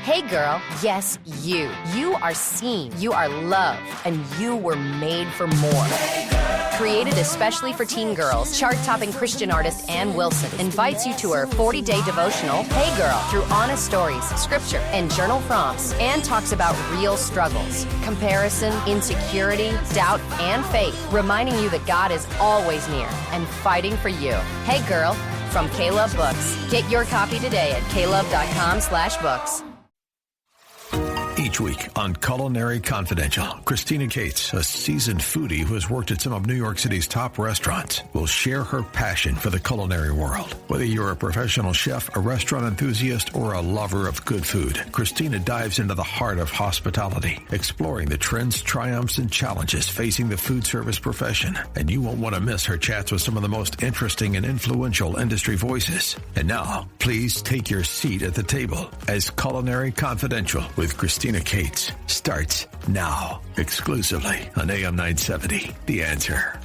Hey girl, yes, you. You are seen, you are loved, and you were made for more. Created especially for teen girls, chart-topping Christian artist Ann Wilson invites you to her 40-day devotional, Hey Girl, through honest stories, scripture, and journal prompts. Ann talks about real struggles, comparison, insecurity, doubt, and faith, reminding you that God is always near and fighting for you. Hey Girl, from K-Love Books. Get your copy today at klove.com/books. Each week on Culinary Confidential, Christina Cates, a seasoned foodie who has worked at some of New York City's top restaurants, will share her passion for the culinary world. Whether you're a professional chef, a restaurant enthusiast, or a lover of good food, Christina dives into the heart of hospitality, exploring the trends, triumphs, and challenges facing the food service profession. And you won't want to miss her chats with some of the most interesting and influential industry voices. And now, please take your seat at the table as Culinary Confidential with Christina Cates starts now, exclusively on AM 970, The Answer.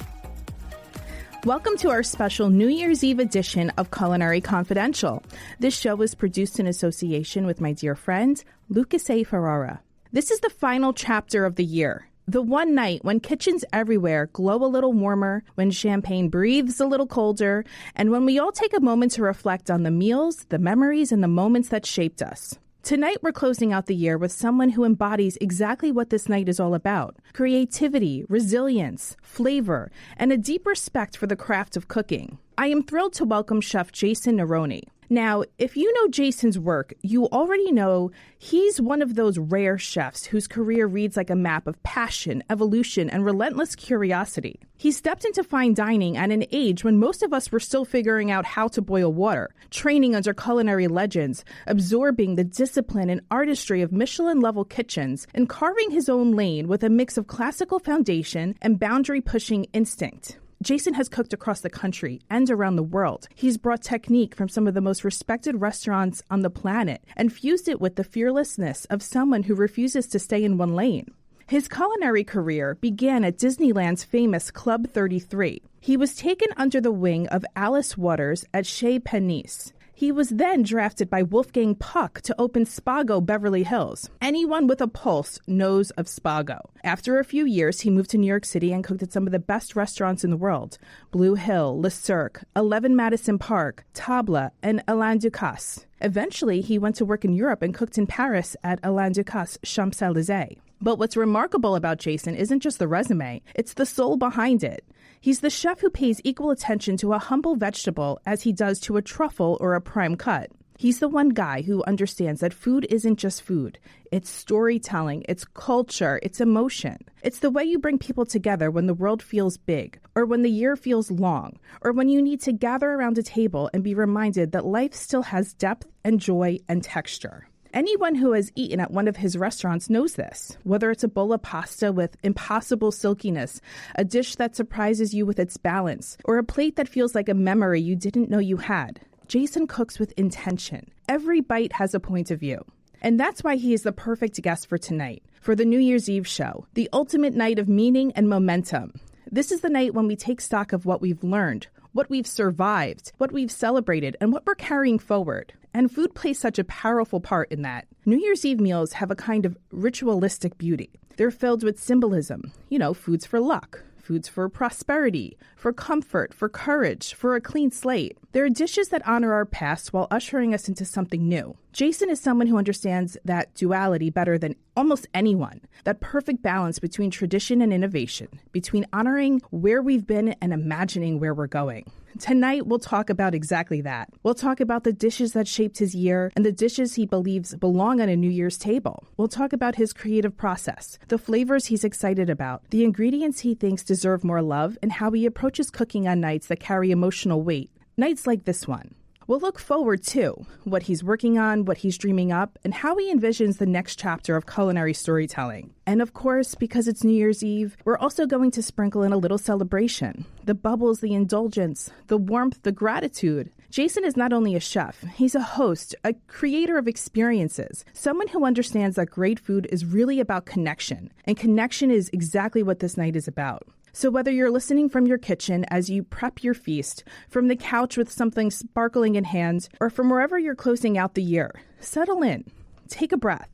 Welcome to our special New Year's Eve edition of Culinary Confidential. This show is produced in association with my dear friend, Lucas A. Ferrara. This is the final chapter of the year. The one night when kitchens everywhere glow a little warmer, when champagne breathes a little colder, and when we all take a moment to reflect on the meals, the memories, and the moments that shaped us. Tonight, we're closing out the year with someone who embodies exactly what this night is all about: creativity, resilience, flavor, and a deep respect for the craft of cooking. I am thrilled to welcome Chef Jason Neroni. Now, if you know Jason's work, you already know he's one of those rare chefs whose career reads like a map of passion, evolution, and relentless curiosity. He stepped into fine dining at an age when most of us were still figuring out how to boil water, training under culinary legends, absorbing the discipline and artistry of Michelin-level kitchens, and carving his own lane with a mix of classical foundation and boundary-pushing instinct. Jason has cooked across the country and around the world. He's brought technique from some of the most respected restaurants on the planet and fused it with the fearlessness of someone who refuses to stay in one lane. His culinary career began at Disneyland's famous Club 33. He was taken under the wing of Alice Waters at Chez Panisse. He was then drafted by Wolfgang Puck to open Spago Beverly Hills. Anyone with a pulse knows of Spago. After a few years, he moved to New York City and cooked at some of the best restaurants in the world: Blue Hill, Le Cirque, 11 Madison Park, Table, and Alain Ducasse. Eventually, he went to work in Europe and cooked in Paris at Alain Ducasse Champs-Élysées. But what's remarkable about Jason isn't just the resume, it's the soul behind it. He's the chef who pays equal attention to a humble vegetable as he does to a truffle or a prime cut. He's the one guy who understands that food isn't just food. It's storytelling, it's culture, it's emotion. It's the way you bring people together when the world feels big, or when the year feels long, or when you need to gather around a table and be reminded that life still has depth and joy and texture. Anyone who has eaten at one of his restaurants knows this, whether it's a bowl of pasta with impossible silkiness, a dish that surprises you with its balance, or a plate that feels like a memory you didn't know you had. Jason cooks with intention. Every bite has a point of view. And that's why he is the perfect guest for tonight, for the New Year's Eve show, the ultimate night of meaning and momentum. This is the night when we take stock of what we've learned, what we've survived, what we've celebrated, and what we're carrying forward. And food plays such a powerful part in that. New Year's Eve meals have a kind of ritualistic beauty. They're filled with symbolism. Foods for luck, foods for prosperity, for comfort, for courage, for a clean slate. There are dishes that honor our past while ushering us into something new. Jason is someone who understands that duality better than almost anyone, that perfect balance between tradition and innovation, between honoring where we've been and imagining where we're going. Tonight, we'll talk about exactly that. We'll talk about the dishes that shaped his year and the dishes he believes belong on a New Year's table. We'll talk about his creative process, the flavors he's excited about, the ingredients he thinks deserve more love, and how he approaches cooking on nights that carry emotional weight, nights like this one. We'll look forward to what he's working on, what he's dreaming up, and how he envisions the next chapter of culinary storytelling. And of course, because it's New Year's Eve, we're also going to sprinkle in a little celebration. The bubbles, the indulgence, the warmth, the gratitude. Jason is not only a chef, he's a host, a creator of experiences, someone who understands that great food is really about connection. And connection is exactly what this night is about. So whether you're listening from your kitchen as you prep your feast, from the couch with something sparkling in hand, or from wherever you're closing out the year, settle in. take a breath.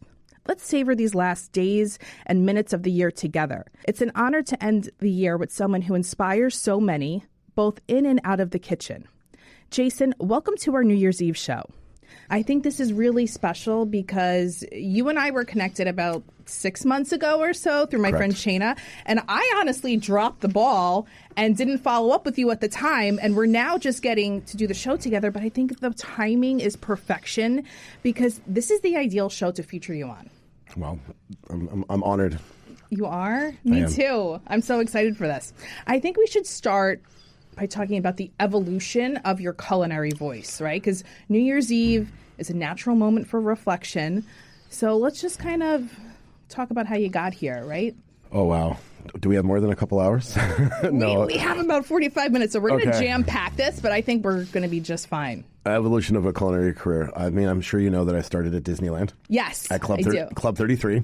Let's savor these last days and minutes of the year together. It's an honor to end the year with someone who inspires so many, both in and out of the kitchen. Jason, welcome to our New Year's Eve show. I think this is really special because you and I were connected about 6 months ago or so through my friend Shayna, and I honestly dropped the ball and didn't follow up with you at the time, and we're now just getting to do the show together, but I think the timing is perfection because this is the ideal show to feature you on. Well, I'm honored. You are? Me too. I'm so excited for this. I think we should start by talking about the evolution of your culinary voice, right? Because New Year's Eve is a natural moment for reflection. So let's just kind of talk about how you got here, right? Oh, wow. Do we have more than a couple hours? No. We have about 45 minutes, so we're going to jam-pack this, but I think we're going to be just fine. Evolution of a culinary career. I mean, I'm sure you know that I started at Disneyland. Yes, at Club 33.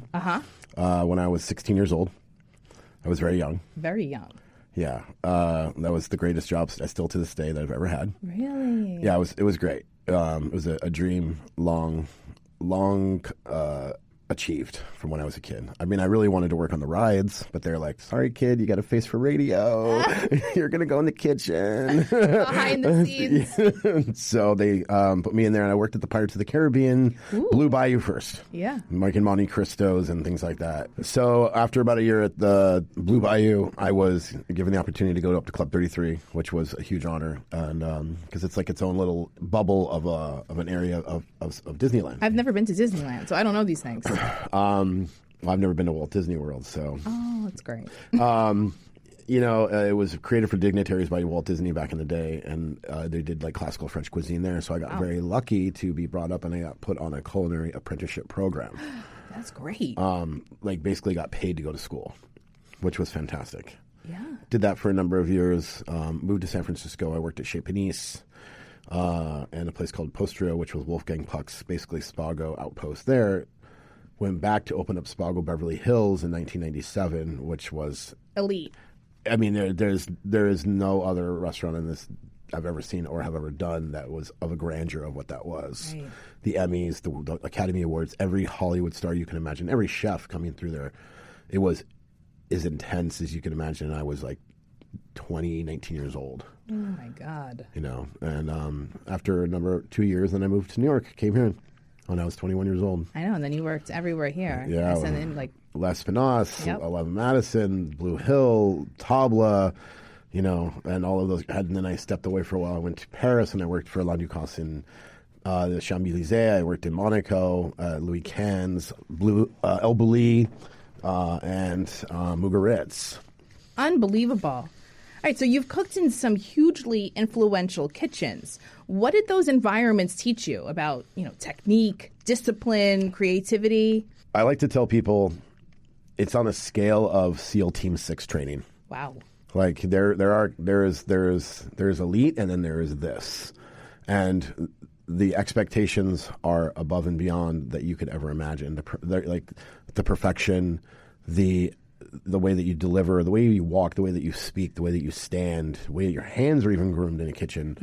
When I was 16 years old. I was very young. Very young. Yeah. That was the greatest job, still to this day, that I've ever had. Really? Yeah, it was great. It was a dream long achieved from when I was a kid. I mean, I really wanted to work on the rides, but they're like, sorry, kid, you got a face for radio. You're going to go in the kitchen. Behind the scenes. So they put me in there, and I worked at the Pirates of the Caribbean, Blue Bayou first. Yeah. Mike and Monte Cristos and things like that. So after about a year at the Blue Bayou, I was given the opportunity to go up to Club 33, which was a huge honor, and because it's like its own little bubble of an area of Disneyland. I've never been to Disneyland, so I don't know these things. Well, I've never been to Walt Disney World, so. Oh, that's great. It was created for dignitaries by Walt Disney back in the day, and they did like classical French cuisine there. So I got very lucky to be brought up, and I got put on a culinary apprenticeship program. That's great. Basically got paid to go to school, which was fantastic. Yeah. Did that for a number of years. Moved to San Francisco. I worked at Chez Panisse. And a place called Postrio, which was Wolfgang Puck's basically Spago outpost there. Went back to open up Spago Beverly Hills in 1997, which was elite. I mean, there is no other restaurant in this I've ever seen or have ever done that was of a grandeur of what that was. Right. The Emmys, the Academy Awards, every Hollywood star you can imagine, every chef coming through there. It was as intense as you can imagine. And I was like 19 years old. Oh my God. And after 2 years, then I moved to New York, came here when I was 21 years old. I know, and then you worked everywhere here. Yeah. And then, Les Pinos, 11 Madison, Blue Hill, Tabla, and all of those. And then I stepped away for a while. I went to Paris, and I worked for La Ducasse in the Champs-Élysées. I worked in Monaco, Louis Cannes, El Bulli, and Mugaritz. Unbelievable. All right, so you've cooked in some hugely influential kitchens. What did those environments teach you about, technique, discipline, creativity? I like to tell people it's on a scale of SEAL Team 6 training. Wow. Like there is elite, and then there is this, and the expectations are above and beyond that you could ever imagine. The perfection, the way that you deliver, the way you walk, the way that you speak, the way that you stand, the way that your hands are even groomed in a kitchen,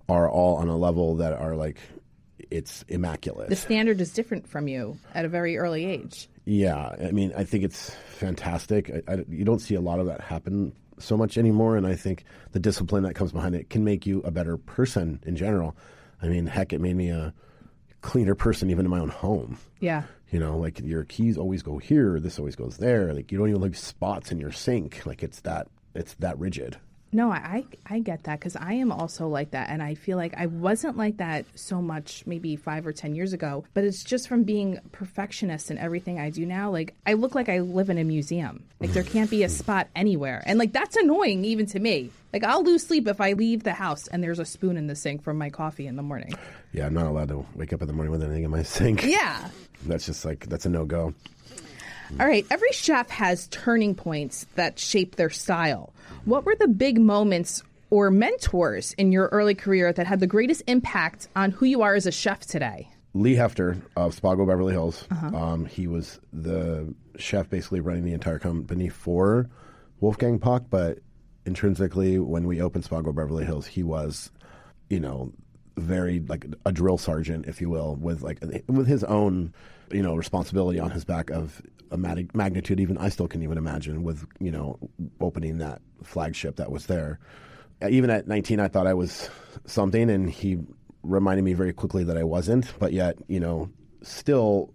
are all on a level that are like, it's immaculate. The standard is different from you at a very early age. Yeah. I mean, I think it's fantastic. You don't see a lot of that happen so much anymore, and I think the discipline that comes behind it can make you a better person in general. I mean, heck, it made me a cleaner person even in my own home. Yeah. Like your keys always go here, this always goes there. Like you don't even leave spots in your sink. Like it's that rigid. No, I get that because I am also like that. And I feel like I wasn't like that so much maybe 5 or 10 years ago. But it's just from being a perfectionist in everything I do now. Like I look like I live in a museum. Like there can't be a spot anywhere. And like that's annoying even to me. Like I'll lose sleep if I leave the house and there's a spoon in the sink from my coffee in the morning. Yeah, I'm not allowed to wake up in the morning with anything in my sink. Yeah. That's just that's a no-go. All right. Every chef has turning points that shape their style. What were the big moments or mentors in your early career that had the greatest impact on who you are as a chef today? Lee Hefter of Spago Beverly Hills. He was the chef basically running the entire company for Wolfgang Puck, but intrinsically when we opened Spago Beverly Hills, he was, very like a drill sergeant, if you will, with his own, responsibility on his back of a magnitude even I still can't even imagine, with, opening that flagship that was there. Even at 19, I thought I was something, and he reminded me very quickly that I wasn't, but yet, still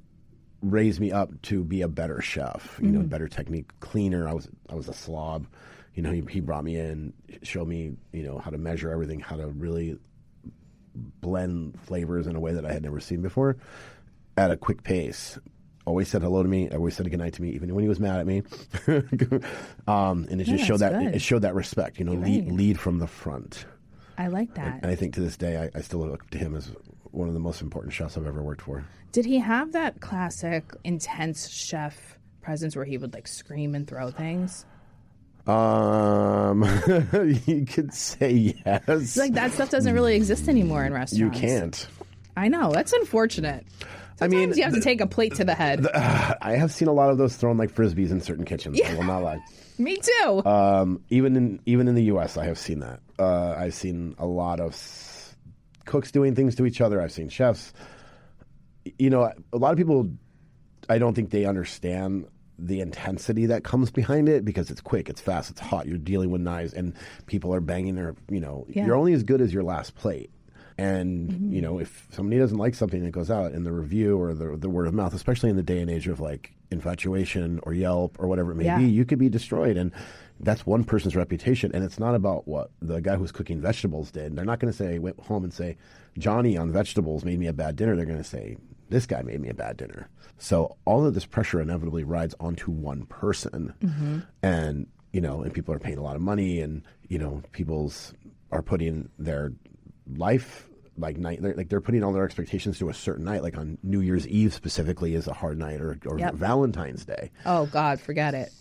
raised me up to be a better chef, better technique, cleaner. I was a slob. He brought me in, showed me, how to measure everything, how to really blend flavors in a way that I had never seen before at a quick pace. Always said hello to me. Always said goodnight to me, even when he was mad at me. And it just showed that good. It showed that respect. Lead from the front. I like that. And I think to this day, I still look to him as one of the most important chefs I've ever worked for. Did he have that classic intense chef presence where he would like scream and throw things? You could say yes. Like that stuff doesn't really exist anymore in restaurants. You can't. I know. That's unfortunate. Sometimes you have to take a plate to the head. I have seen a lot of those thrown like frisbees in certain kitchens. Yeah. I will not lie. Me too. Even in the U.S., I have seen that. I've seen a lot of cooks doing things to each other. I've seen chefs. A lot of people, I don't think they understand the intensity that comes behind it, because it's quick, it's fast, it's hot. You're dealing with knives, and people are banging their, You're only as good as your last plate. And, if somebody doesn't like something that goes out in the review or the word of mouth, especially in the day and age of like Infatuation or Yelp or whatever it may be, you could be destroyed. And that's one person's reputation. And it's not about what the guy who's cooking vegetables did. They're not going to say, went home and say, Johnny on vegetables made me a bad dinner. They're going to say, this guy made me a bad dinner. So all of this pressure inevitably rides onto one person. Mm-hmm. And, and people are paying a lot of money, and, people's are putting their life they're putting all their expectations to a certain night, like on New Year's Eve specifically is a hard night, or Valentine's Day. Oh God, forget it.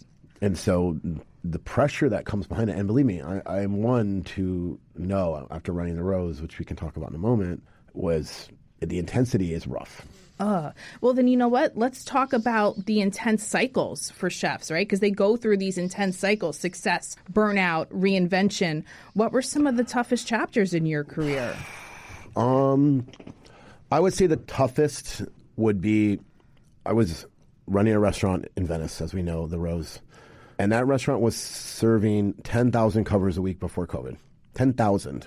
And so the pressure that comes behind it, and believe me, I'm one to know after running the Rose, which we can talk about in a moment, was the intensity is rough. Well, then you know what? Let's talk about the intense cycles for chefs, right? Because they go through these intense cycles: success, burnout, reinvention. What were some of the toughest chapters in your career? I would say the toughest would be, I was running a restaurant in Venice, as we know, the Rose. And that restaurant was serving 10,000 covers a week before COVID. 10,000.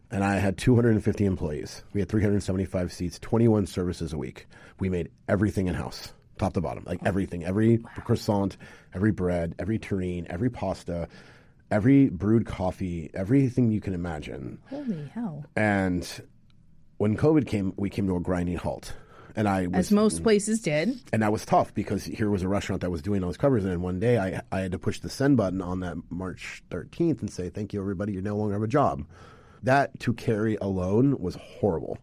And I had 250 employees. We had 375 seats, 21 services a week. We made everything in-house, top to bottom, like everything. Every croissant, every bread, every terrine, every pasta, every brewed coffee, everything you can imagine. Holy hell. And when COVID came, we came to a grinding halt. And as most places did. And that was tough, because here was a restaurant that was doing those covers. And one day I had to push the send button on that March 13th and say, thank you, everybody. You no longer have a job. That to carry alone was horrible.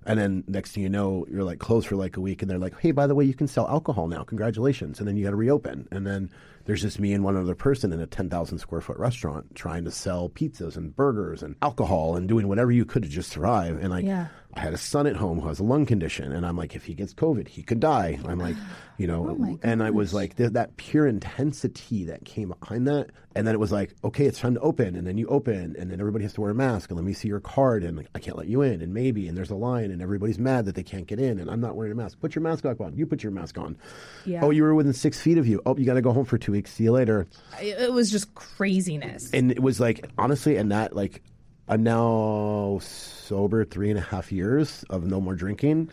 And then next thing you know, you're like closed for like a week, and they're like, hey, by the way, you can sell alcohol now. Congratulations. And then you got to reopen. And then there's just me and one other person in a 10,000 square foot restaurant trying to sell pizzas and burgers and alcohol and doing whatever you could to just survive. And I had a son at home who has a lung condition, and I'm like, if he gets COVID, he could die. I'm like, and I was like, that pure intensity that came behind that. And then it was like, okay, it's time to open. And then you open, and then everybody has to wear a mask, and let me see your card. And like, I can't let you in. And maybe, and there's a line, and everybody's mad that they can't get in. And I'm not wearing a mask. Put your mask back on. You put your mask on. Yeah. Oh, you were within 6 feet of you. Oh, you got to go home for 2 weeks. See you later. It was just craziness. And it was like, honestly, and that like, I'm now sober 3.5 years of no more drinking.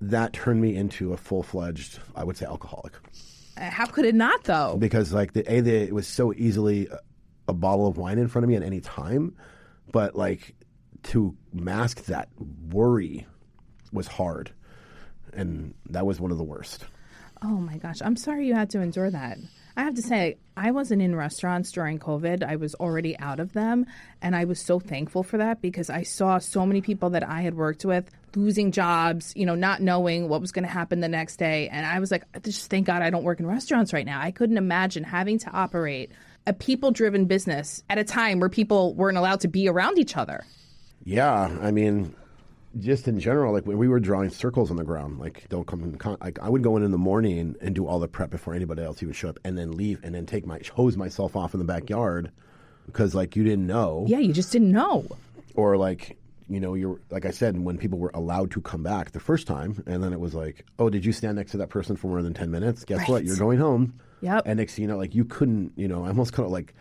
That turned me into a full-fledged, I would say, alcoholic. How could it not, though? Because like it was so easily a bottle of wine in front of me at any time, but like to mask that worry was hard, and that was one of the worst. Oh my gosh, I'm sorry you had to endure that. I have to say, I wasn't in restaurants during COVID. I was already out of them. And I was so thankful for that, because I saw so many people that I had worked with losing jobs, not knowing what was going to happen the next day. And I was like, just thank God I don't work in restaurants right now. I couldn't imagine having to operate a people-driven business at a time where people weren't allowed to be around each other. Yeah, I mean, just in general, like when we were drawing circles on the ground, like don't come in like I would go in the morning and do all the prep before anybody else would show up, and then leave, and then hose myself off in the backyard, because like you didn't know. Yeah, you just didn't know. Or like you're like I said, when people were allowed to come back the first time, and then it was like, oh, did you stand next to that person for more than 10 minutes? Guess what? You're going home. Yep. And next thing you know, like you couldn't, I almost kind of like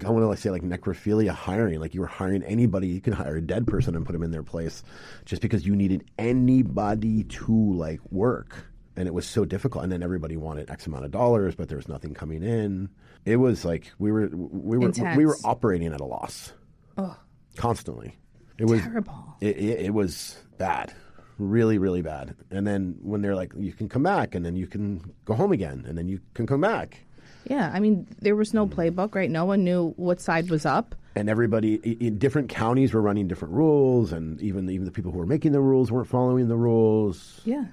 I want to say like necrophilia hiring, like you were hiring anybody. You could hire a dead person and put them in their place just because you needed anybody to like work. And it was so difficult. And then everybody wanted X amount of dollars, but there was nothing coming in. It was like we were operating at a loss. Oh, constantly. It was terrible. It was bad. Really, really bad. And then when they're like, you can come back, and then you can go home again, and then you can come back. Yeah, I mean, there was no playbook, right? No one knew what side was up. And everybody in different counties were running different rules, and even the people who were making the rules weren't following the rules. Yeah.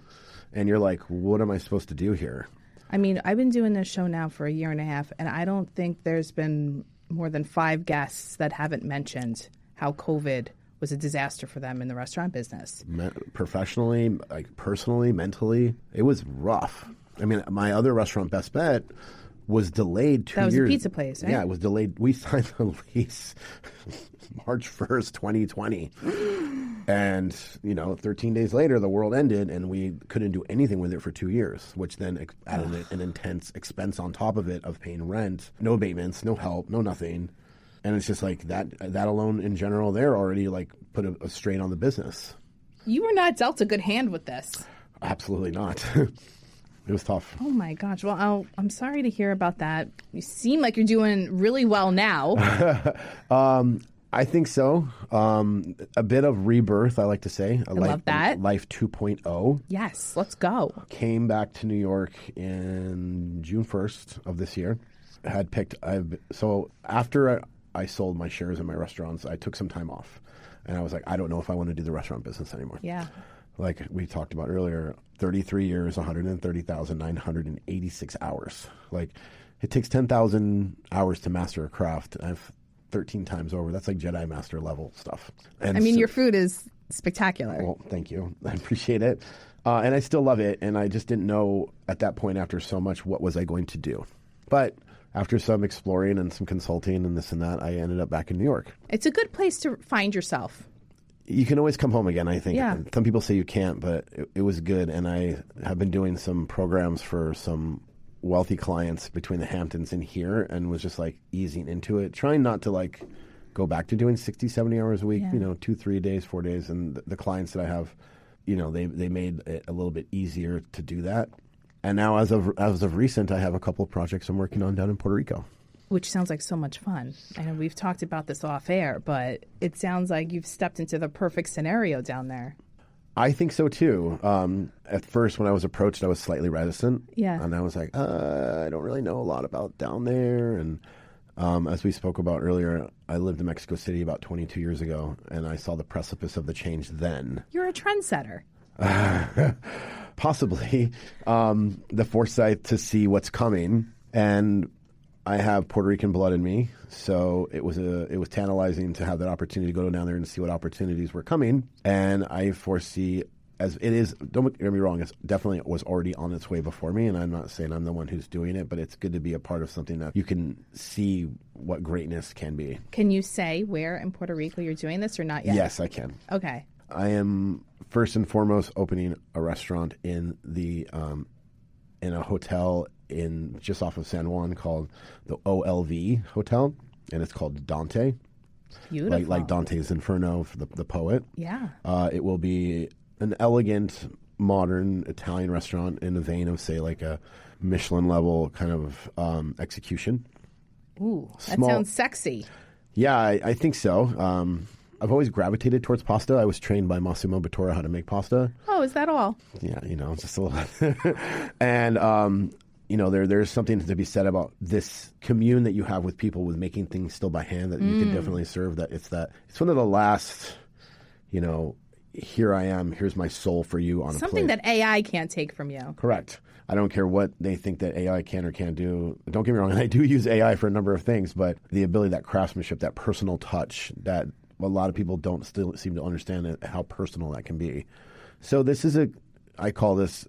And you're like, what am I supposed to do here? I mean, I've been doing this show now for a year and a half, and I don't think there's been more than 5 guests that haven't mentioned how COVID was a disaster for them in the restaurant business. Professionally, like personally, mentally, it was rough. I mean, my other restaurant, Best Bet, was delayed 2 years. That was a pizza place, right? Yeah, it was delayed. We signed the lease March 1st, 2020. And, 13 days later, the world ended, and we couldn't do anything with it for 2 years, which then added an intense expense on top of it of paying rent, no abatements, no help, no nothing. And it's just like that alone in general, they're already like put a strain on the business. You were not dealt a good hand with this. Absolutely not. It was tough. Oh my gosh. Well, I'm sorry to hear about that. You seem like you're doing really well now. I think so. A bit of rebirth, I like to say. I love that. Life 2.0. Yes, let's go. Came back to New York in June 1st of this year. So after I sold my shares in my restaurants, I took some time off. And I was like, I don't know if I want to do the restaurant business anymore. Yeah. Like we talked about earlier, 33 years, 130,986 hours. Like it takes 10,000 hours to master a craft. I've 13 times over. That's like Jedi Master level stuff. And your food is spectacular. Well, thank you. I appreciate it. And I still love it. And I just didn't know at that point after so much, what was I going to do? But after some exploring and some consulting and this and that, I ended up back in New York. It's a good place to find yourself. You can always come home again, I think. Yeah. Some people say you can't, but it was good. And I have been doing some programs for some wealthy clients between the Hamptons and here, and was just like easing into it, trying not to like go back to doing 60, 70 hours a week, 2, 3 days, 4 days. And the clients that I have, they made it a little bit easier to do that. And now as of recent, I have a couple of projects I'm working on down in Puerto Rico. Which sounds like so much fun. I know we've talked about this off air, but it sounds like you've stepped into the perfect scenario down there. I think so too. At first, when I was approached, I was slightly reticent. Yeah. And I was like, I don't really know a lot about down there. And as we spoke about earlier, I lived in Mexico City about 22 years ago, and I saw the precipice of the change then. You're a trendsetter. Possibly. The foresight to see what's coming. And I have Puerto Rican blood in me, so it was tantalizing to have that opportunity to go down there and see what opportunities were coming. And I foresee, as it is, don't get me wrong, it definitely was already on its way before me, and I'm not saying I'm the one who's doing it, but it's good to be a part of something that you can see what greatness can be. Can you say where in Puerto Rico you're doing this or not yet? Yes, I can. Okay. I am first and foremost opening a restaurant in in a hotel just off of San Juan called the OLV Hotel, and it's called Dante. Beautiful. Like Dante's Inferno for the poet. Yeah. It will be an elegant, modern Italian restaurant in the vein of, say, like a Michelin level kind of execution. Ooh, that sounds sexy. Yeah, I think so. I've always gravitated towards pasta. I was trained by Massimo Bottura how to make pasta. Oh, is that all? Yeah, just a little. And there's something to be said about this commune that you have with people with making things still by hand that you can definitely serve. It's one of the last, here I am, here's my soul for you on a plate. Something that AI can't take from you. Correct. I don't care what they think that AI can or can't do. Don't get me wrong, I do use AI for a number of things, but the ability, that craftsmanship, that personal touch, that a lot of people don't still seem to understand how personal that can be. So this is I call this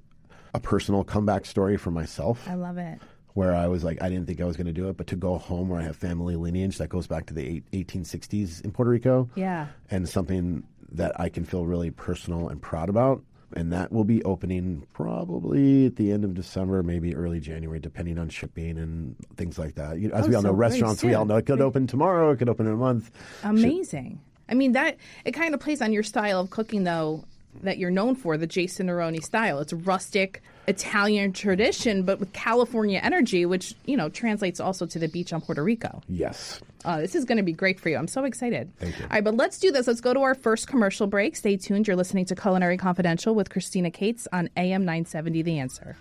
a personal comeback story for myself. I love it. Where I was like, I didn't think I was going to do it, but to go home where I have family lineage that goes back to the 1860s in Puerto Rico. Yeah. And something that I can feel really personal and proud about. And that will be opening probably at the end of December, maybe early January, depending on shipping and things like that. As we all know, restaurants, we all know it could open tomorrow, it could open in a month. Amazing. I mean, it kind of plays on your style of cooking, though, that you're known for, the Jason Neroni style. It's rustic Italian tradition, but with California energy, which, translates also to the beach on Puerto Rico. Yes. This is going to be great for you. I'm so excited. Thank you. All right, but let's do this. Let's go to our first commercial break. Stay tuned. You're listening to Culinary Confidential with Christina Cates on AM 970 The Answer.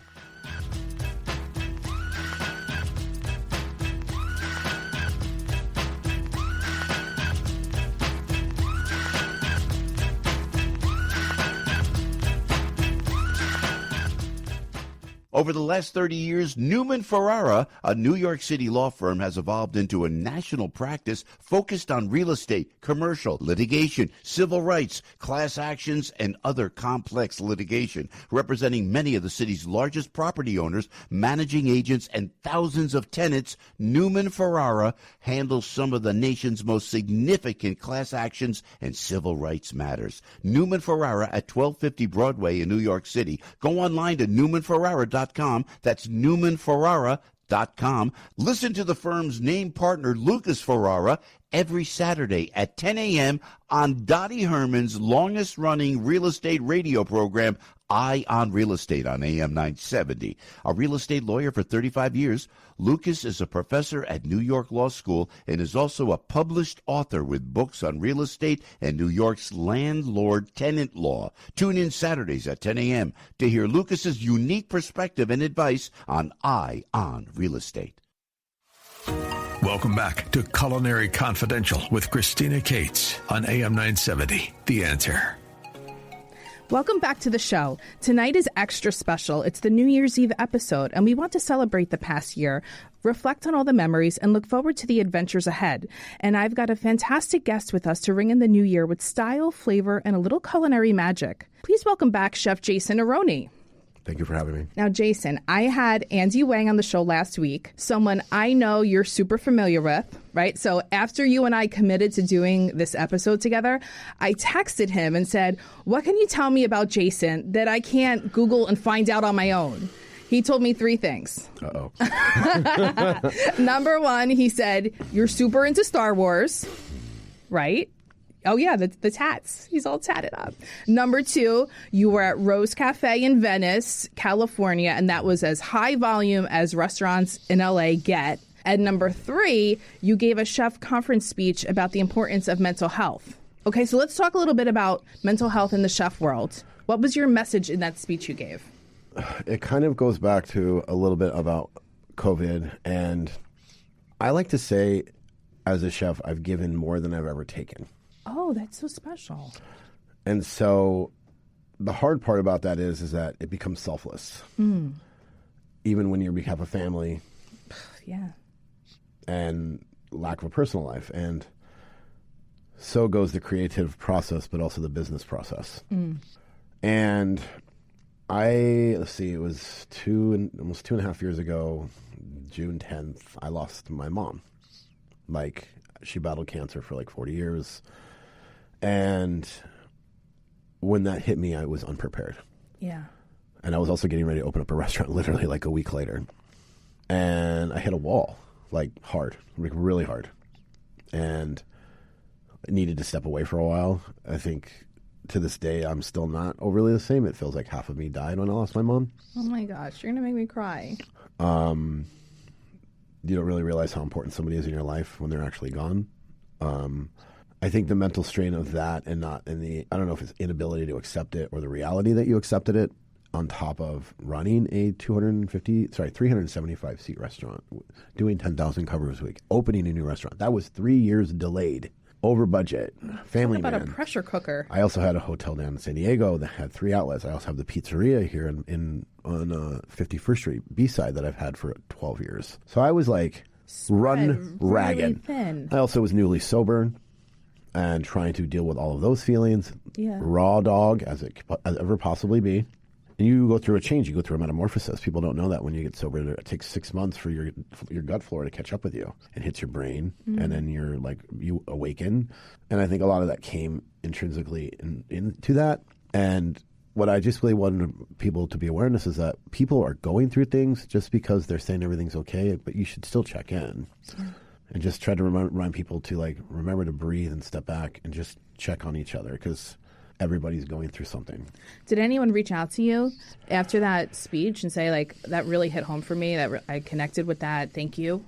Over the last 30 years, Newman Ferrara, a New York City law firm, has evolved into a national practice focused on real estate, commercial, litigation, civil rights, class actions, and other complex litigation, representing many of the city's largest property owners, managing agents, and thousands of tenants. Newman Ferrara handles some of the nation's most significant class actions and civil rights matters. Newman Ferrara at 1250 Broadway in New York City. Go online to newmanferrara.com. That's newmanferrara.com. Listen to the firm's name partner, Lucas Ferrara, every Saturday at 10 a.m. on Dottie Herman's longest-running real estate radio program, Eye on Real Estate on AM 970. A real estate lawyer for 35 years, Lucas is a professor at New York Law School and is also a published author with books on real estate and New York's landlord-tenant law. Tune in Saturdays at 10 a.m. to hear Lucas's unique perspective and advice on Eye on Real Estate. Welcome back to Culinary Confidential with Christina Cates on AM 970 The Answer. Welcome back to the show. Tonight is extra special. It's the New Year's Eve episode, and we want to celebrate the past year, reflect on all the memories, and look forward to the adventures ahead. And I've got a fantastic guest with us to ring in the new year with style, flavor, and a little culinary magic. Please welcome back Chef Jason Neroni. Thank you for having me. Now, Jason, I had Andy Wang on the show last week, someone I know you're super familiar with, right? So after you and I committed to doing this episode together, I texted him and said, what can you tell me about Jason that I can't Google and find out on my own? He told me 3 things. Uh-oh. Number 1, he said, you're super into Star Wars, right? Oh, yeah, the tats. He's all tatted up. Number 2, you were at Rose Cafe in Venice, California, and that was as high volume as restaurants in L.A. get. And number 3, you gave a chef conference speech about the importance of mental health. Okay, so let's talk a little bit about mental health in the chef world. What was your message in that speech you gave? It kind of goes back to a little bit about COVID, and I like to say, as a chef, I've given more than I've ever taken. Oh, that's so special. And so the hard part about that is that it becomes selfless. Even when you have a family. Yeah. And lack of a personal life. And so goes the creative process, but also the business process. And it was almost 2.5 years ago, June 10th, I lost my mom. She battled cancer for 40 years. And when that hit me, I was unprepared. Yeah. And I was also getting ready to open up a restaurant literally a week later. And I hit a wall, hard, really hard. And I needed to step away for a while. I think to this day, I'm still not overly the same. It feels like half of me died when I lost my mom. Oh my gosh, you're going to make me cry. You don't really realize how important somebody is in your life when they're actually gone. I think the mental strain of that and I don't know if it's inability to accept it or the reality that you accepted it on top of running a 375 seat restaurant, doing 10,000 covers a week, opening a new restaurant. That was 3 years delayed, over budget, family man. Talk about a pressure cooker. I also had a hotel down in San Diego that had 3 outlets. I also have the pizzeria here on 51st Street, B-side, that I've had for 12 years. So I was run ragged. Really thin. I also was newly sober and trying to deal with all of those feelings. Yeah. Raw dog as it ever possibly be. And you go through a change. You go through a metamorphosis. People don't know that when you get sober. It takes 6 months for your gut flora to catch up with you. It hits your brain, and then you awaken. And I think a lot of that came intrinsically into that. And what I just really wanted people to be awareness is that people are going through things just because they're saying everything's okay, but you should still check in. And just try to remind people to remember to breathe and step back and just check on each other, because everybody's going through something. Did anyone reach out to you after that speech and say, that really hit home for me, that I connected with that, thank you?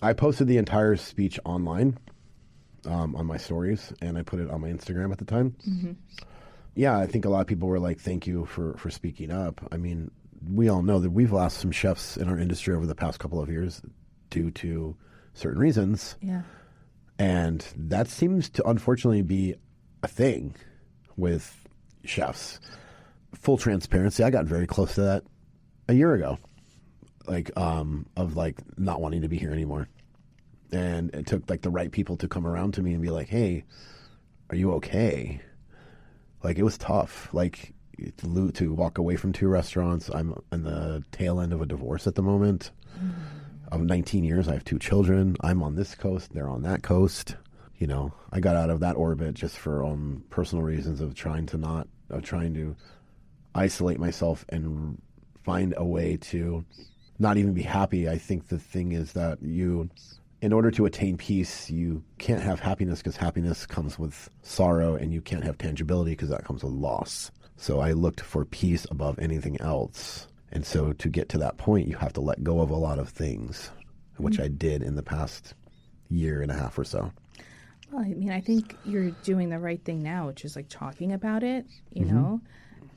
I posted the entire speech online on my stories, and I put it on my Instagram at the time. Mm-hmm. Yeah, I think a lot of people were like, thank you for speaking up. I mean, we all know that we've lost some chefs in our industry over the past couple of years due to certain reasons. Yeah. And that seems to unfortunately be a thing with chefs. Full transparency, I got very close to that a year ago, of not wanting to be here anymore. And it took the right people to come around to me and be like, hey, are you okay? It was tough. To walk away from 2 restaurants. I'm in the tail end of a divorce at the moment. Of 19 years, I have 2 children. I'm on this coast, they're on that coast. I got out of that orbit just for personal reasons of trying to isolate myself and find a way to not even be happy. I think the thing is that in order to attain peace, you can't have happiness, because happiness comes with sorrow, and you can't have tangibility because that comes with loss. So I looked for peace above anything else. And so to get to that point, you have to let go of a lot of things, which I did in the past year and a half or so. Well, I mean, I think you're doing the right thing now, which is talking about it, you know,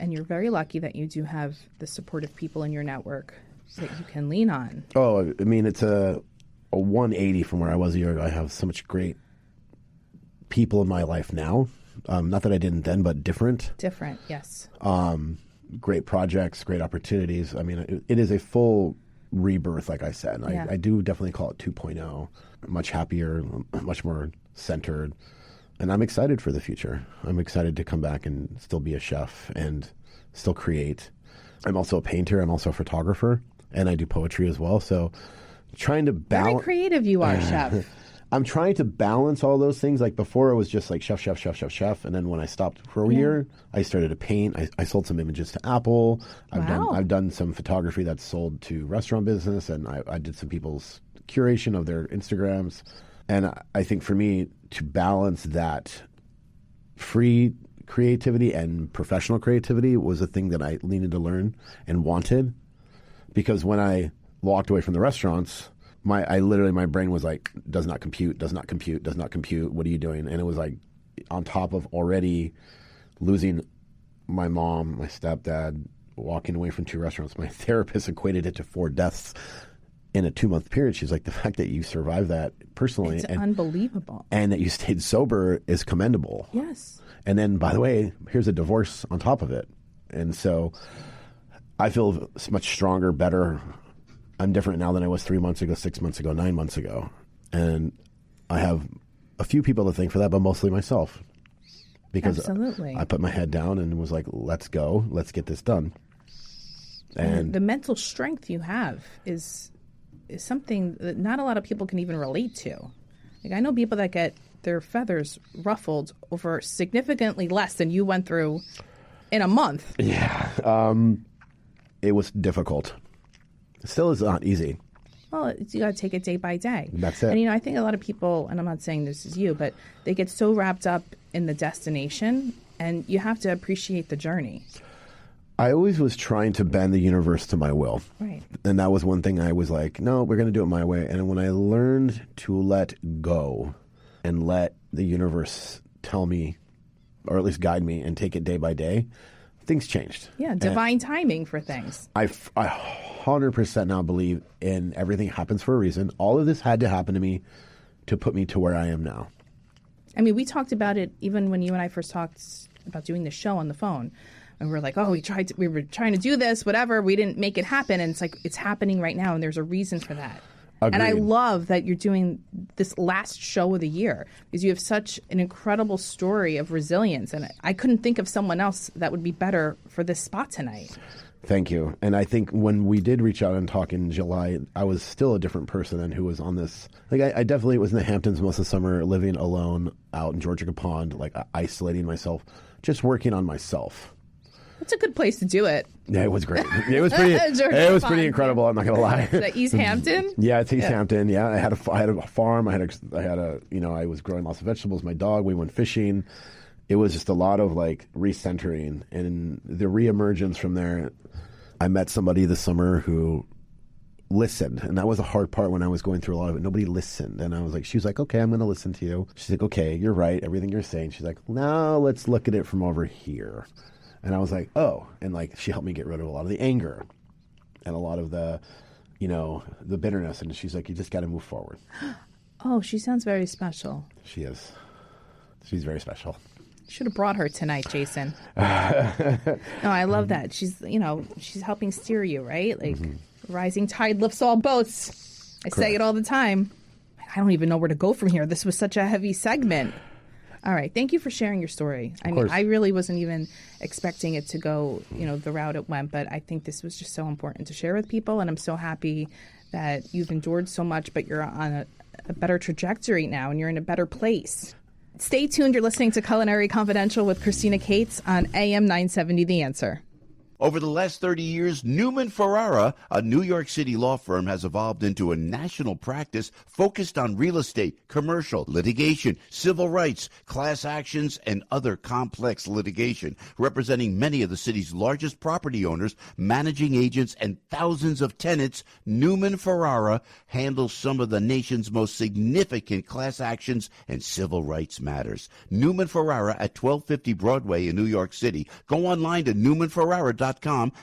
and you're very lucky that you do have the supportive people in your network that you can lean on. Oh, I mean, it's a 180 from where I was a year ago. I have so much great people in my life now. Not that I didn't then, but different. Different, yes. Great projects, great opportunities. I mean, it is a full rebirth, like I said. Yeah. I do definitely call it 2.0. Much happier, much more centered. And I'm excited for the future. I'm excited to come back and still be a chef and still create. I'm also a painter. I'm also a photographer. And I do poetry as well. So trying to balance. Very creative you are, chef. I'm trying to balance all those things. Before, it was just chef. And then when I stopped for a year, I started to paint. I sold some images to Apple. I've done some photography that's sold to restaurant business, and I did some people's curation of their Instagrams. And I think for me, to balance that free creativity and professional creativity was a thing that I needed to learn and wanted. Because when I walked away from the restaurants, my brain was does not compute. What are you doing? And it was on top of already losing my mom, my stepdad, walking away from 2 restaurants. My therapist equated it to 4 deaths in a 2-month period. She's like, the fact that you survived that personally. It's unbelievable. And that you stayed sober is commendable. Yes. And then, by the way, here's a divorce on top of it. And so I feel much stronger, better. I'm different now than I was 3 months ago, 6 months ago, 9 months ago. And I have a few people to thank for that, but mostly myself. Because absolutely. I put my head down and was like, let's go. Let's get this done. And the mental strength you have is something that not a lot of people can even relate to. I know people that get their feathers ruffled over significantly less than you went through in a month. Yeah. It was difficult. It still is not easy. Well, you got to take it day by day. That's it. And, I think a lot of people, and I'm not saying this is you, but they get so wrapped up in the destination, and you have to appreciate the journey. I always was trying to bend the universe to my will. Right. And that was one thing I was like, no, we're going to do it my way. And when I learned to let go and let the universe tell me, or at least guide me, and take it day by day, things changed. Yeah, divine timing for things. I 100% now believe in everything happens for a reason. All of this had to happen to me to put me to where I am now. I mean, we talked about it even when you and I first talked about doing the show on the phone. And we're like, we were trying to do this, whatever. We didn't make it happen. And it's like, it's happening right now. And there's a reason for that. And I Agreed. love that you're doing this last show of the year because you have such an incredible story of resilience. And I couldn't think of someone else that would be better for this spot tonight. Thank you. And I think when we did reach out and talk in July, I was still a different person than who was on this. Like, I definitely was in the Hamptons most of the summer, living alone out in Georgia Pond, like isolating myself, just working on myself. That's a good place to do it. Yeah, it was great. It was pretty. It was pretty incredible. I'm not gonna lie. Is that East Hampton? Yeah, it's East Hampton. Yeah, I had a farm. I was growing lots of vegetables. My dog. We went fishing. It was just a lot of like recentering and the reemergence from there. I met somebody this summer who listened, and that was a hard part when I was going through a lot of it. Nobody listened, and she was like, okay, I'm going to listen to you. She's like, okay, you're right, everything you're saying. She's like, now let's look at it from over here. And I was like, oh, and like she helped me get rid of a lot of the anger and a lot of the, the bitterness. And she's like, you just got to move forward. Oh, she sounds very special. She is. She's very special. Should have brought her tonight, Jason. No, I love that. She's helping steer you, right? Like, rising tide lifts all boats. I say it all the time. I don't even know where to go from here. This was such a heavy segment. All right. Thank you for sharing your story. I mean, I really wasn't even expecting it to go, the route it went, but I think this was just so important to share with people. And I'm so happy that you've endured so much, but you're on a better trajectory now and you're in a better place. Stay tuned. You're listening to Culinary Confidential with Christina Cates on AM 970 The Answer. Over the last 30 years, Newman Ferrara, a New York City law firm, has evolved into a national practice focused on real estate, commercial, litigation, civil rights, class actions, and other complex litigation, representing many of the city's largest property owners, managing agents, and thousands of tenants. Newman Ferrara handles some of the nation's most significant class actions and civil rights matters. Newman Ferrara at 1250 Broadway in New York City. Go online to newmanferrara.com.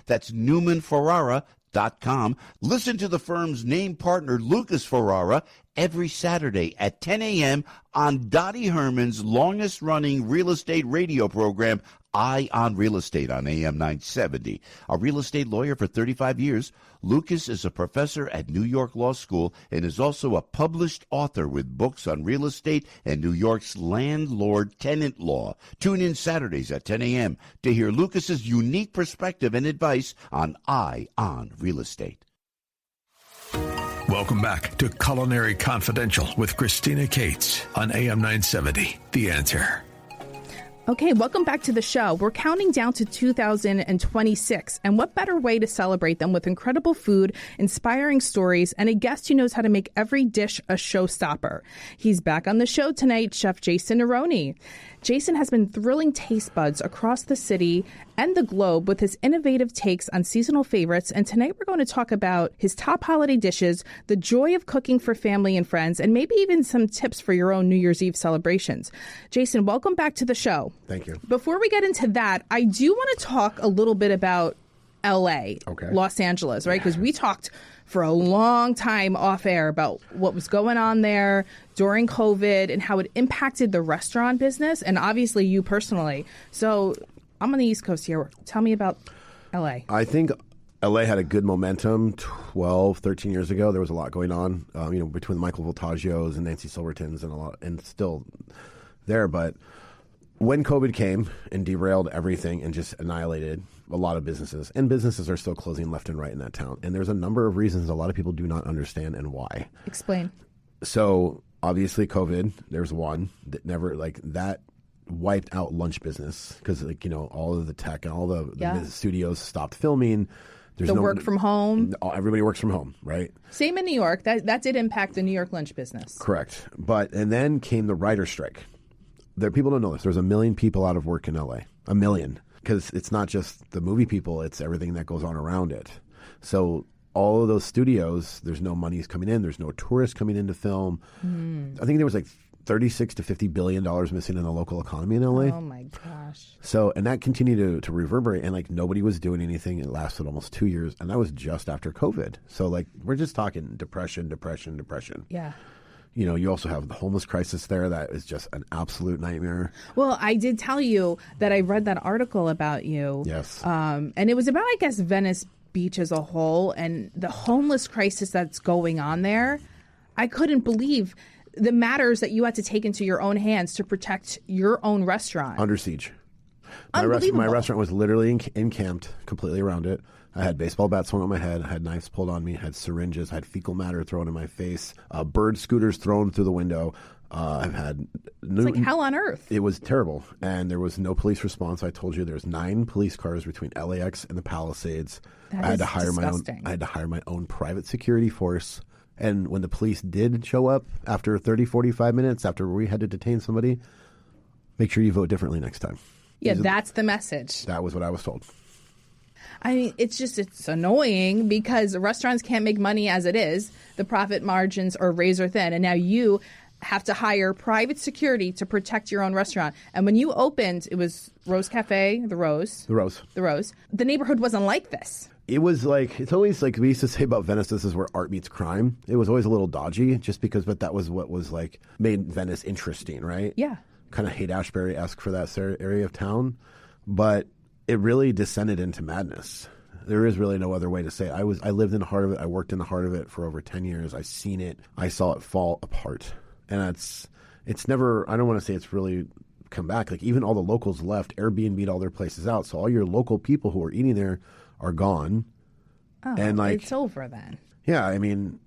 That's newmanferrara.com. Listen to the firm's name partner, Lucas Ferrara, every Saturday at 10 a.m. on Dottie Herman's longest-running real estate radio program, Eye on Real Estate on AM 970. A real estate lawyer for 35 years, Lucas is a professor at New York Law School and is also a published author with books on real estate and New York's landlord-tenant law. Tune in Saturdays at 10 a.m. to hear Lucas's unique perspective and advice on Eye on Real Estate. Welcome back to Culinary Confidential with Christina Cates on AM 970, The Answer. Okay, welcome back to the show. We're counting down to 2026, and what better way to celebrate them with incredible food, inspiring stories, and a guest who knows how to make every dish a showstopper. He's back on the show tonight, Chef Jason Neroni. Jason has been thrilling taste buds across the city and the globe with his innovative takes on seasonal favorites, and tonight we're going to talk about his top holiday dishes, the joy of cooking for family and friends, and maybe even some tips for your own New Year's Eve celebrations. Jason, welcome back to the show. Thank you. Before we get into that, I do want to talk a little bit about LA, Los Angeles, right? Because we talked for a long time off air about what was going on there during COVID and how it impacted the restaurant business and obviously you personally. So I'm on the East Coast here. Tell me about LA. I think LA had a good momentum 12, 13 years ago. There was a lot going on, between the Michael Voltaggios and Nancy Silvertons and still there. But when COVID came and derailed everything and just annihilated a lot of businesses, and businesses are still closing left and right in that town. And there's a number of reasons a lot of people do not understand and why. Explain. So obviously COVID, there's one that that wiped out lunch business because all of the tech and all the studios stopped filming. There's the work from home. Everybody works from home, right? Same in New York. That did impact the New York lunch business. Correct. And then came the writer's strike. People don't know this. There's 1 million people out of work in LA. 1 million. Because it's not just the movie people, it's everything that goes on around it. So all of those studios, there's no money coming in. There's no tourists coming in to film. I think there was like $36 to $50 billion missing in the local economy in LA. Oh my gosh. So, and that continued to reverberate, and nobody was doing anything. It lasted almost 2 years, and that was just after COVID. So we're just talking depression. Yeah. You also have the homeless crisis there. That is just an absolute nightmare. Well, I did tell you that I read that article about you. Yes. And it was about, I guess, Venice beach as a whole and the homeless crisis that's going on there, I couldn't believe the matters that you had to take into your own hands to protect your own restaurant. Under siege. My restaurant was literally encamped completely around it. I had baseball bats thrown at my head, I had knives pulled on me, I had syringes, I had fecal matter thrown in my face, bird scooters thrown through the window. I've had... It's like hell on earth. It was terrible. And there was no police response. I told you there's 9 police cars between LAX and the Palisades. That I had is to hire disgusting. I had to hire my own private security force. And when the police did show up after 30, 45 minutes, after we had to detain somebody, make sure you vote differently next time. Yeah, that's the message. That was what I was told. I mean, it's annoying because restaurants can't make money as it is. The profit margins are razor thin. And now you have to hire private security to protect your own restaurant. And when you opened, it was Rose Cafe, the Rose. The neighborhood wasn't like this. It was like, it's always like we used to say about Venice, this is where art meets crime. It was always a little dodgy just because, but that was what was like made Venice interesting, right? Yeah. Kind of Haight-Ashbury-esque for that area of town. But it really descended into madness. There is really no other way to say it. I lived in the heart of it. I worked in the heart of it for over 10 years. I've seen it. I saw it fall apart. And it's never, I don't want to say it's really come back. Like even all the locals left, Airbnb'd all their places out. So all your local people who were eating there are gone. Oh, and like, it's over then. Yeah, I mean,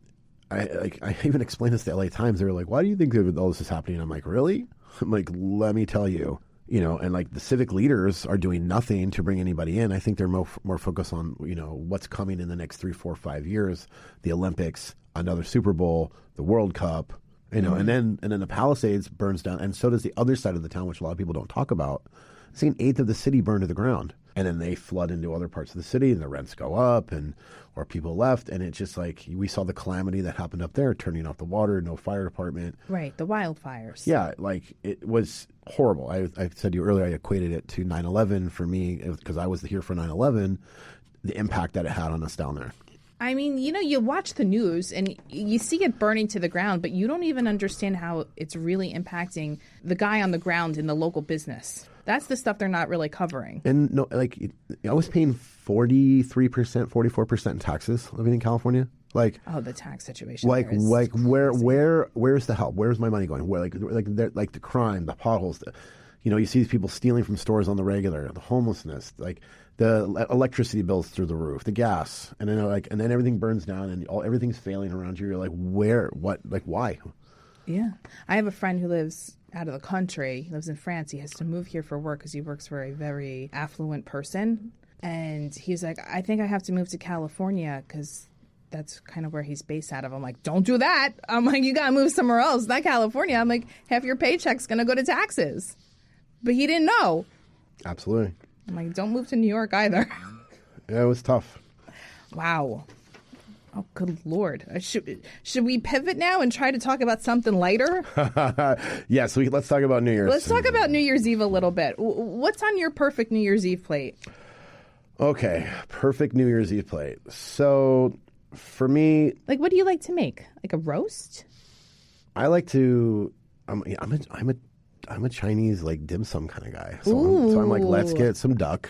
I even explained this to LA Times. They were like, why do you think all this is happening? I'm like, really? I'm like, let me tell you. You know, and like the civic leaders are doing nothing to bring anybody in. I think they're more focused on, you know, what's coming in the next 3, 4, 5 years, the Olympics, another Super Bowl, the World Cup, you know, and then the Palisades burns down, and so does the other side of the town, which a lot of people don't talk about. See, an eighth of the city burned to the ground, and then they flood into other parts of the city, and the rents go up, or people left, and it's just like we saw the calamity that happened up there, turning off the water, no fire department. Right, the wildfires. Yeah, like it was horrible. I said to you earlier, I equated it to 9/11 for me because I was here for 9/11. The impact that it had on us down there. I mean, you know, you watch the news and you see it burning to the ground, but you don't even understand how it's really impacting the guy on the ground in the local business. That's the stuff they're not really covering. And no, like I was paying 43%, 44% in taxes living in California. Like, oh, the tax situation. Like where's the help? Where's my money going? Where like the crime, the potholes. You know, you see these people stealing from stores on the regular, the homelessness, like the electricity bills through the roof, the gas, and then and then everything burns down and everything's failing around you. You're like, where? What? Like, why? Yeah, I have a friend who lives out of the country. He lives in France. He has to move here for work because he works for a very affluent person. And he's like, I think I have to move to California because that's kind of where he's based out of. I'm like, don't do that. I'm like, you got to move somewhere else, not California. I'm like, half your paycheck's going to go to taxes. But he didn't know. Absolutely. I'm like, don't move to New York either. Yeah, it was tough. Wow. Oh, good Lord. Should we pivot now and try to talk about something lighter? Yes, let's talk about New Year's. Let's talk about New Year's Eve a little bit. What's on your perfect New Year's Eve plate? Okay, perfect New Year's Eve plate. So for me... Like, what do you like to make? Like a roast? I like to... I'm a Chinese, like, dim sum kind of guy. So I'm like, let's get some duck.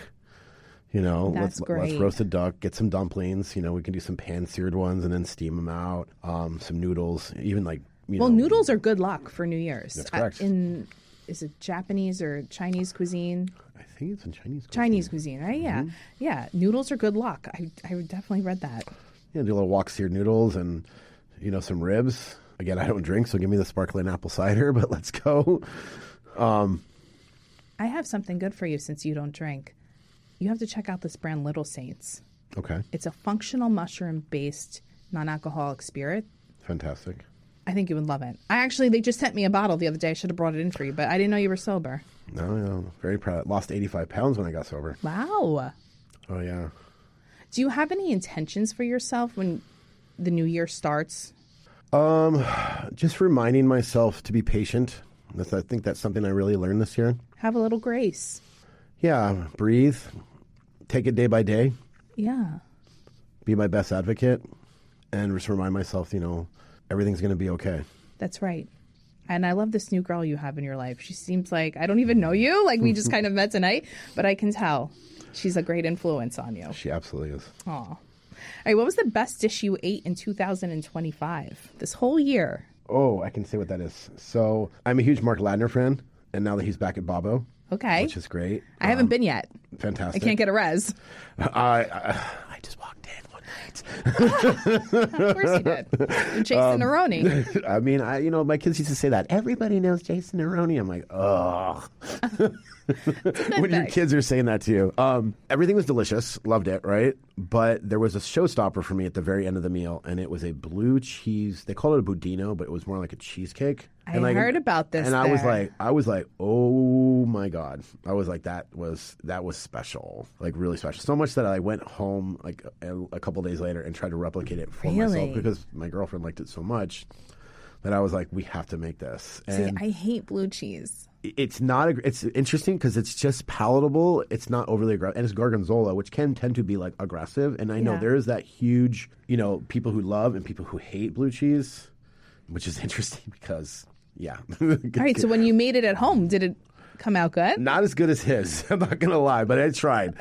You know, let's roast a duck, get some dumplings. You know, we can do some pan-seared ones and then steam them out. Some noodles, even like, noodles are good luck for New Year's. That's correct. Is it Japanese or Chinese cuisine? I think it's in Chinese cuisine. Chinese cuisine, right? Yeah. Mm-hmm. Yeah, noodles are good luck. I definitely read that. Yeah, do a little wok-seared noodles and, some ribs. Again, I don't drink, so give me the sparkling apple cider, but let's go. I have something good for you since you don't drink. You have to check out this brand, Little Saints. Okay. It's a functional mushroom-based non-alcoholic spirit. Fantastic. I think you would love it. They just sent me a bottle the other day. I should have brought it in for you, but I didn't know you were sober. No, very proud. Lost 85 pounds when I got sober. Wow. Oh, yeah. Do you have any intentions for yourself when the new year starts? Just reminding myself to be patient. I think that's something I really learned this year. Have a little grace. Yeah, breathe. Take it day by day. Yeah. Be my best advocate. And just remind myself, everything's going to be okay. That's right. And I love this new girl you have in your life. She seems like, I don't even know you. Like, we just kind of met tonight, but I can tell she's a great influence on you. She absolutely is. Aw. All right, what was the best dish you ate in 2025, this whole year? Oh, I can say what that is. So I'm a huge Mark Ladner fan, and now that he's back at Babo, Okay. which is great. I haven't been yet. Fantastic. I can't get a res. I just walked in one night. Of course you did. Jason Neroni. I mean, my kids used to say that. Everybody knows Jason Neroni. I'm like, ugh. When your kids are saying that to you. Everything was delicious. Loved it, right? But there was a showstopper for me at the very end of the meal, and it was a blue cheese. They called it a budino, but it was more like a cheesecake. I And heard about this. And there. I was like, oh my God. I was like, that was special. Like really special. So much that I went home like a couple days later and tried to replicate it for myself because my girlfriend liked it so much that I was like, we have to make this. And See, I hate blue cheese. it's not it's interesting because it's just palatable. It's not overly aggressive, and it's gorgonzola, which can tend to be like aggressive. And I know there is that huge, people who love and people who hate blue cheese, which is interesting because All right, so when you made it at home, did it come out good? not as good as his. I'm not gonna lie, but I tried.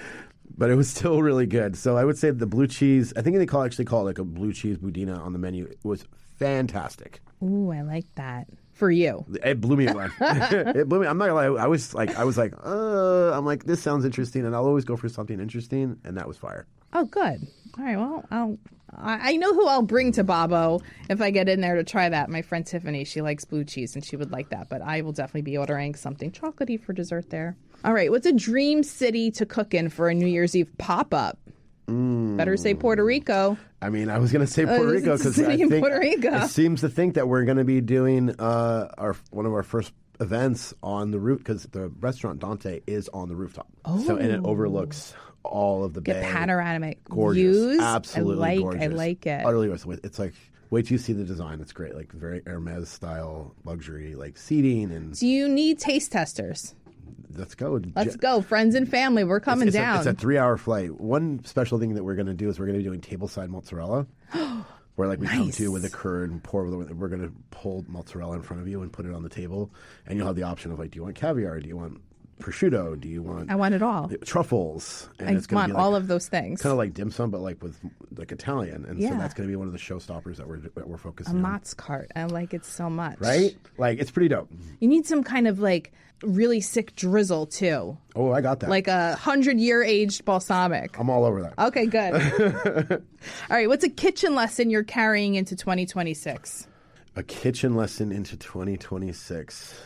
But it was still really good. So I would say the blue cheese. I think they actually call it like a blue cheese budina on the menu. It was fantastic. Ooh, I like that. For you. It blew me away. It blew me. I'm not gonna lie. I was like, I'm like, this sounds interesting, and I'll always go for something interesting, and that was fire. Oh, good. All right, well, I know who I'll bring to Babo if I get in there to try that. My friend Tiffany, she likes blue cheese, and she would like that, but I will definitely be ordering something chocolatey for dessert there. All right, what's a dream city to cook in for a New Year's Eve pop-up? Better say Puerto Rico. I mean, I was going to say Puerto Rico because I think Puerto Rico. It seems to think that we're going to be doing one of our first events on the roof because the restaurant Dante is on the rooftop. So and it overlooks all of the bay. Panoramic Gorgeous. views. Absolutely gorgeous. I like it. Utterly gorgeous. It's like, wait till you see the design. It's great. Like very Hermes style luxury, like seating and. Do you need taste testers? Let's go. Let's go. Friends and family, we're coming down. It's a 3-hour flight. One special thing that we're going to do is we're going to be doing tableside mozzarella. Where like we come to you with a curd and pour with it. We're going to pull mozzarella in front of you and put it on the table. And you'll have the option of like, do you want caviar? Do you want prosciutto? Do you want... I want it all. Truffles. And I it's gonna want be like, all of those things. Kind of like dim sum, but like with like Italian. And so Yeah. that's going to be one of the showstoppers that we're focusing A on. Mott's cart. I like it so much. Right? Like it's pretty dope. You need some kind of like really sick drizzle too. Oh, I got that. Like a 100-year aged balsamic. I'm all over that. Okay, good. All right, what's a kitchen lesson you're carrying into 2026? A kitchen lesson into 2026.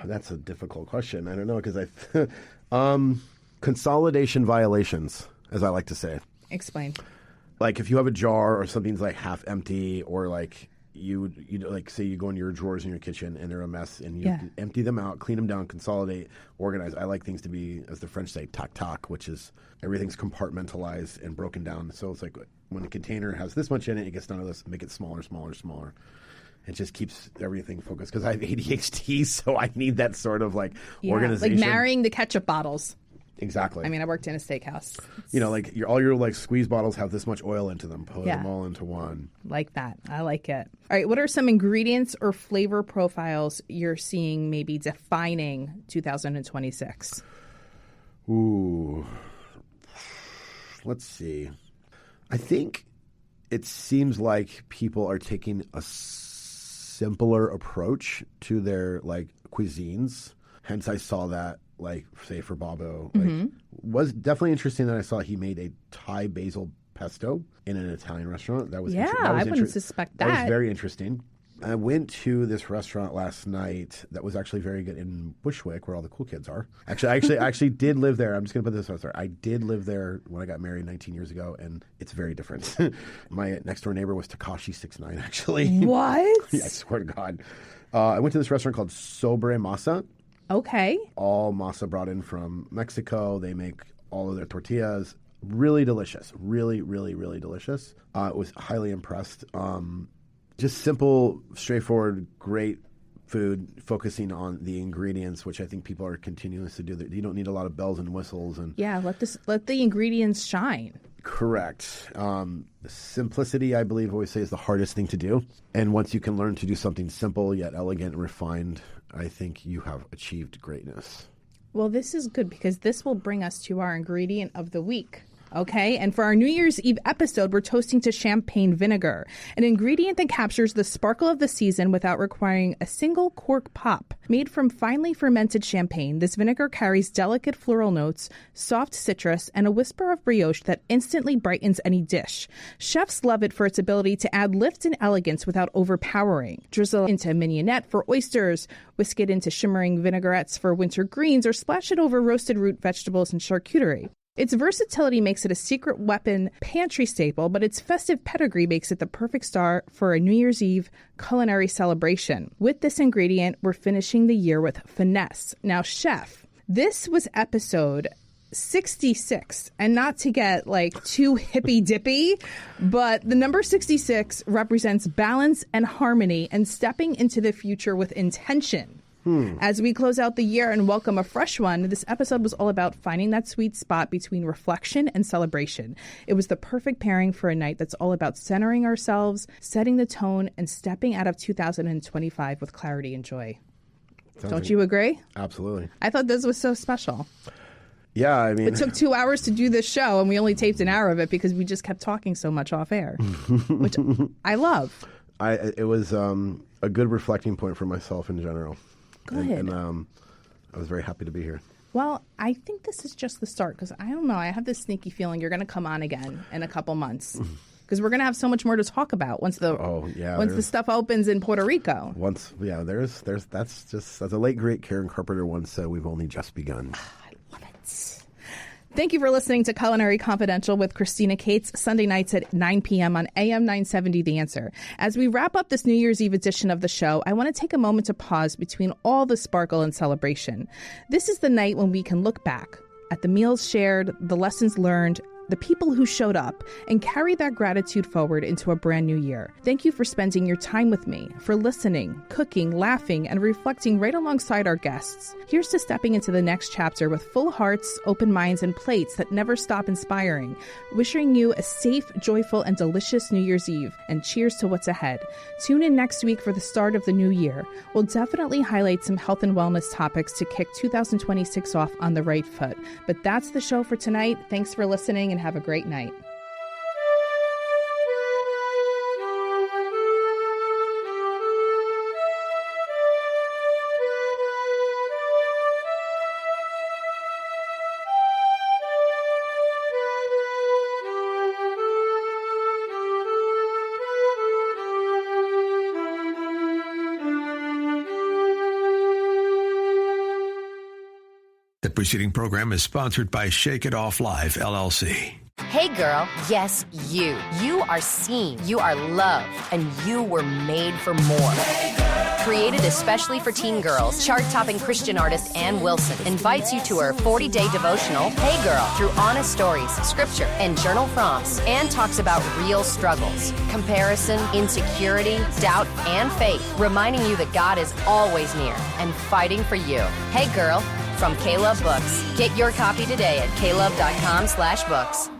That's a difficult question. I don't know because consolidation violations, as I like to say. Explain. Like if you have a jar or something's like half empty, or like you like say you go into your drawers in your kitchen and they're a mess, and you empty them out, clean them down, consolidate, organize. I like things to be, as the French say, tac tac, which is everything's compartmentalized and broken down. So it's like when a container has this much in it, it gets none of this, make it smaller, smaller, smaller. It just keeps everything focused because I have ADHD, so I need that sort of like organization. Like marrying the ketchup bottles. Exactly. I mean, I worked in a steakhouse. Like all your like squeeze bottles have this much oil into them. Put them all into one. Like that. I like it. All right. What are some ingredients or flavor profiles you're seeing maybe defining 2026? Ooh. Let's see. I think it seems like people are taking a simpler approach to their like cuisines. Hence, I saw that. Like, say, for Babo, was definitely interesting that I saw he made a Thai basil pesto in an Italian restaurant. That was I wouldn't suspect that. That was very interesting. I went to this restaurant last night that was actually very good in Bushwick, where all the cool kids are. Actually, I actually did live there. I'm just going to put this out there. I did live there when I got married 19 years ago, and it's very different. My next door neighbor was Tekashi 6ix9ine, actually. What? Yeah, I swear to God. I went to this restaurant called Sobre Masa. Okay. All masa brought in from Mexico. They make all of their tortillas. Really delicious. Really, really, really delicious. I was highly impressed. Just simple, straightforward, great food, focusing on the ingredients, which I think people are continuous to do. You don't need a lot of bells and whistles. And yeah, let the ingredients shine. Correct. Simplicity, I believe, I always say is the hardest thing to do. And once you can learn to do something simple yet elegant and refined, I think you have achieved greatness. Well, this is good because this will bring us to our ingredient of the week. Okay, and for our New Year's Eve episode, we're toasting to champagne vinegar, an ingredient that captures the sparkle of the season without requiring a single cork pop. Made from finely fermented champagne, this vinegar carries delicate floral notes, soft citrus, and a whisper of brioche that instantly brightens any dish. Chefs love it for its ability to add lift and elegance without overpowering. Drizzle into mignonette for oysters, whisk it into shimmering vinaigrettes for winter greens, or splash it over roasted root vegetables and charcuterie. Its versatility makes it a secret weapon pantry staple, but its festive pedigree makes it the perfect star for a New Year's Eve culinary celebration. With this ingredient, we're finishing the year with finesse. Now, chef, this was episode 66, and not to get too hippy-dippy, but the number 66 represents balance and harmony and stepping into the future with intention. As we close out the year and welcome a fresh one, this episode was all about finding that sweet spot between reflection and celebration. It was the perfect pairing for a night that's all about centering ourselves, setting the tone, and stepping out of 2025 with clarity and joy. Don't you agree? Absolutely. I thought this was so special. Yeah, I mean... It took 2 hours to do this show, and we only taped an hour of it because we just kept talking so much off air, which I love. It was a good reflecting point for myself in general. Good. And I was very happy to be here. Well, I think this is just the start because I don't know. I have this sneaky feeling you're going to come on again in a couple months because we're going to have so much more to talk about once the stuff opens in Puerto Rico. That's a late great Karen Carpenter once said, "We've only just begun." I love it. Thank you for listening to Culinary Confidential with Christina Cates, Sunday nights at 9 p.m. on AM 970 The Answer. As we wrap up this New Year's Eve edition of the show, I want to take a moment to pause between all the sparkle and celebration. This is the night when we can look back at the meals shared, the lessons learned, the people who showed up, and carry that gratitude forward into a brand new year. Thank you for spending your time with me, for listening, cooking, laughing, and reflecting right alongside our guests. Here's to stepping into the next chapter with full hearts, open minds, and plates that never stop inspiring. Wishing you a safe, joyful, and delicious New Year's Eve, and cheers to what's ahead. Tune in next week for the start of the new year. We'll definitely highlight some health and wellness topics to kick 2026 off on the right foot. But that's the show for tonight. Thanks for listening and have a great night. The preceding program is sponsored by Shake It Off Live, LLC. Hey girl, yes, you. You are seen, you are loved, and you were made for more. Created especially for teen girls, chart-topping Christian artist Ann Wilson invites you to her 40-day devotional, Hey Girl, through honest stories, scripture, and journal prompts. Ann talks about real struggles, comparison, insecurity, doubt, and faith, reminding you that God is always near and fighting for you. Hey Girl, from K-Love Books. Get your copy today at klove.com/books.